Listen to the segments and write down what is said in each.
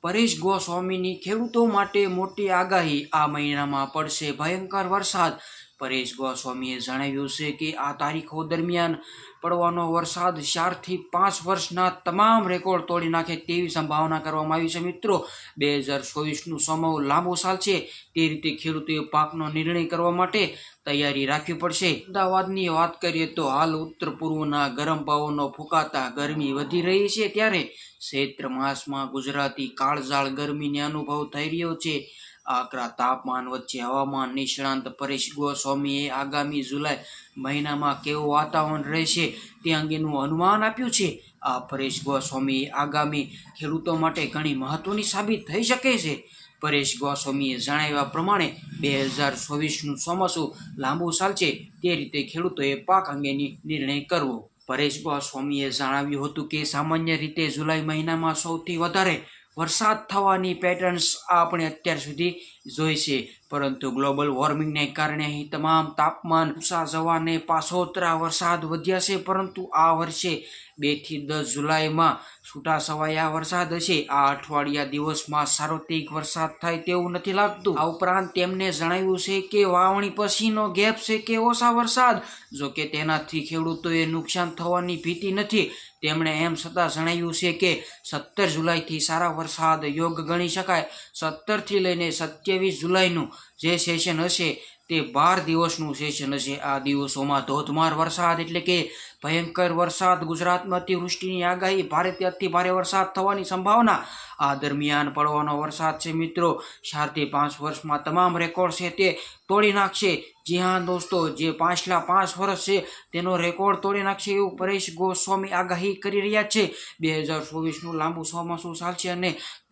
પરેશ ગોસ્વામીની ખેડૂતો માટે મોટી આગાહી, આ મહિનામાં પડશે ભયંકર વરસાદ. પરેશ ગોસ્વામીએ જણાવ્યું છે કે આ તારીખો દરમિયાન પડવાનો વરસાદ 4 થી 5 વર્ષના તમામ રેકોર્ડ તોડી નાખે તેવી સંભાવના કરવામાં આવી છે. મિત્રો, 2024નું સોમાવું લાંબુ ચાલશે, તે રીતે ખેડૂતોએ પાકનો નિર્ણય કરવા માટે તૈયારી રાખવી પડશે. અમદાવાદની વાત કરીએ તો હાલ ઉત્તર પૂર્વના ગરમ પવનો ફૂંકાતા ગરમી વધી રહી છે, ત્યારે ચૈત્ર માસમાં ગુજરાતી કાળઝાળ ગરમીનો અનુભવ થઈ રહ્યો છે. આકરા તાપમાન વચ્ચે હવામાન નિષ્ણાંત પરેશ ગોસ્વામીએ આગામી જુલાઈ મહિનામાં કેવું વાતાવરણ રહેશે તે અંગેનું અનુમાન આપ્યું છે. આ પરેશ ગોસ્વામીએ આગામી ખેડૂતો માટે ઘણી મહત્વની સાબિત થઈ શકે છે. પરેશ ગોસ્વામીએ જણાવ્યા પ્રમાણે 2024નું ચોમાસું લાંબુ ચાલશે, તે રીતે ખેડૂતોએ પાક અંગેની નિર્ણય કરવો. પરેશ ગોસ્વામીએ જણાવ્યું હતું કે સામાન્ય રીતે જુલાઈ મહિનામાં સૌથી વધારે વરસાદ થવાની પેટર્ન્સ આપણે અત્યાર સુધી જોઈ છે, પરંતુ ગ્લોબલ વોર્મિંગને કારણે અહીં તમામ તાપમાન ઊંચા જવાને પાછોતરા વરસાદ વધ્યા છે. પરંતુ આ વર્ષે 2 થી 10 જુલાઈમાં છૂટાછવાયા વરસાદ હશે. આ અઠવાડિયા દિવસમાં સાર્વત્રિક વરસાદ થાય તેવું નથી લાગતું. આ ઉપરાંત તેમણે જણાવ્યું છે કે વાવણી પછીનો ગેપ છે કે ઓછા વરસાદ, જો કે તેનાથી ખેડૂતોએ નુકસાન થવાની ભીતિ નથી. તેમણે એમ છતાં જણાવ્યું છે કે 17 જુલાઈથી સારા વરસાદ યોગ ગણી શકાય. 17 થી લઈને 27 જુલાઈનું જે સેશન હશે તે 12 દિવસનું સેશન હશે. આ દિવસોમાં ધોધમાર વરસાદ એટલે કે ભયંકર વરસાદ, ગુજરાતમાં અતિવૃષ્ટિની આગાહી, ભારેથી અતિ ભારે વરસાદ થવાની સંભાવના. આ દરમિયાન પડવાનો વરસાદ છે મિત્રો 4 થી 5 વર્ષમાં તમામ રેકોર્ડ છે તે તોડી નાખશે. જી હા દોસ્તો, જે પાછલા 5 વર્ષ છે તેનો રેકોર્ડ તોડી નાખશે એવું પરેશ ગોસ્વામી આગાહી કરી રહ્યા છે. 2024નું લાંબુ ચોમાસું ચાલશે અને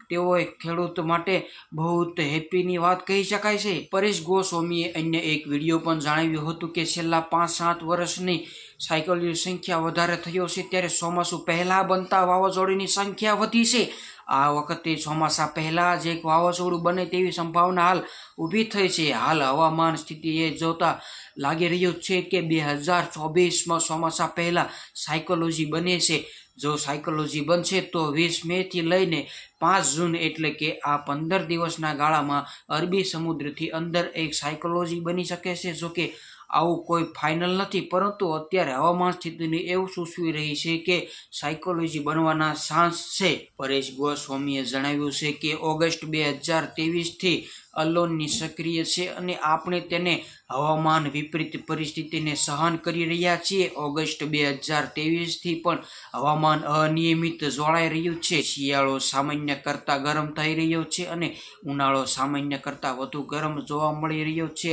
તેઓ ખેડૂત માટે બહુ હેપીની વાત કહી શકાય છે. પરેશ ગોસ્વામીએ અન્ય એક વિડીયો પણ જણાવ્યું હતું કે છેલ્લા 5-7 વર્ષની સાયકલોની સંખ્યા વધારે થયો છે, ત્યારે ચોમાસું પહેલા બનતા વાવાઝોડાની સંખ્યા વધી છે. આ વખતે ચોમાસા પહેલા જ એક વાવાઝોડું બને તેવી સંભાવના હાલ ઊભી થઈ છે. હાલ હવામાન સ્થિતિએ જોતા લાગી રહ્યું છે કે 2024માં ચોમાસા પહેલા સાયકોલોજી બને છે. જો સાયકોલોજી બનશે તો 20 મેથી લઈને 5 જૂન એટલે કે આ 15 દિવસના ગાળામાં અરબી સમુદ્રથી અંદર એક સાયકોલોજી બની શકે છે. જોકે આવું કોઈ ફાઇનલ નથી, પરંતુ અત્યારે હવામાન સ્થિતિને એવું સૂચવી રહી છે કે સાયકોલોજી બનવાના ચાન્સ છે. પરેશ ગોસ્વામીએ જણાવ્યું છે કે ઓગસ્ટ 2023થી અલ્નોની સક્રિય છે અને આપણે તેને હવામાન વિપરીત પરિસ્થિતિને સહન કરી રહ્યા છીએ. ઓગસ્ટ 2023થી પણ હવામાન અનિયમિત જોડાઈ રહ્યું છે. શિયાળો સામાન્ય કરતાં ગરમ થઈ રહ્યો છે અને ઉનાળો સામાન્ય કરતાં વધુ ગરમ જોવા મળી રહ્યો છે.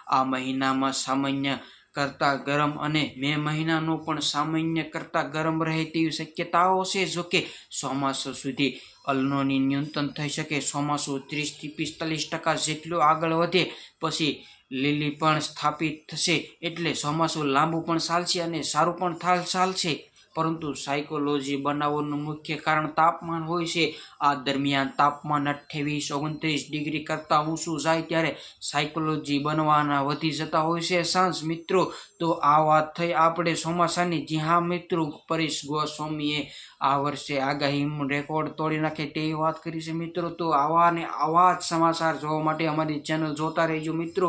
આ મહિનામાં સામાન્ય કરતાં ગરમ અને મે મહિનાનો પણ સામાન્ય કરતાં ગરમ રહે તેવી શક્યતાઓ છે. જોકે ચોમાસા સુધી અલ્નોની ન્યૂનતમ થઈ શકે. ચોમાસું 30 થી 45% જેટલું આગળ વધે પછી લીલી પણ સ્થાપિત થશે, એટલે ચોમાસું લાંબુ પણ ચાલશે અને સારું પણ ચાલશે. પરંતુ સાયકોલોજી બનાવવાનું મુખ્ય કારણ તાપમાન હોય છે. આ દરમિયાન તાપમાન 28-29 ડિગ્રી કરતાં ઊંચું જાય ત્યારે સાયકોલોજી બનવાના વધી જતા હોય છે ચાન્સ. મિત્રો, તો આ વાત થઈ આપણે ચોમાસાની. જી હા મિત્રો, પરેશ ગોસ્વામીએ આ વર્ષે આગાહી રેકોર્ડ તોડી નાખે તેવી વાત કરી છે મિત્રો. તો આવા ને આવા જ સમાચાર જોવા માટે અમારી ચેનલ જોતા રહેજો મિત્રો.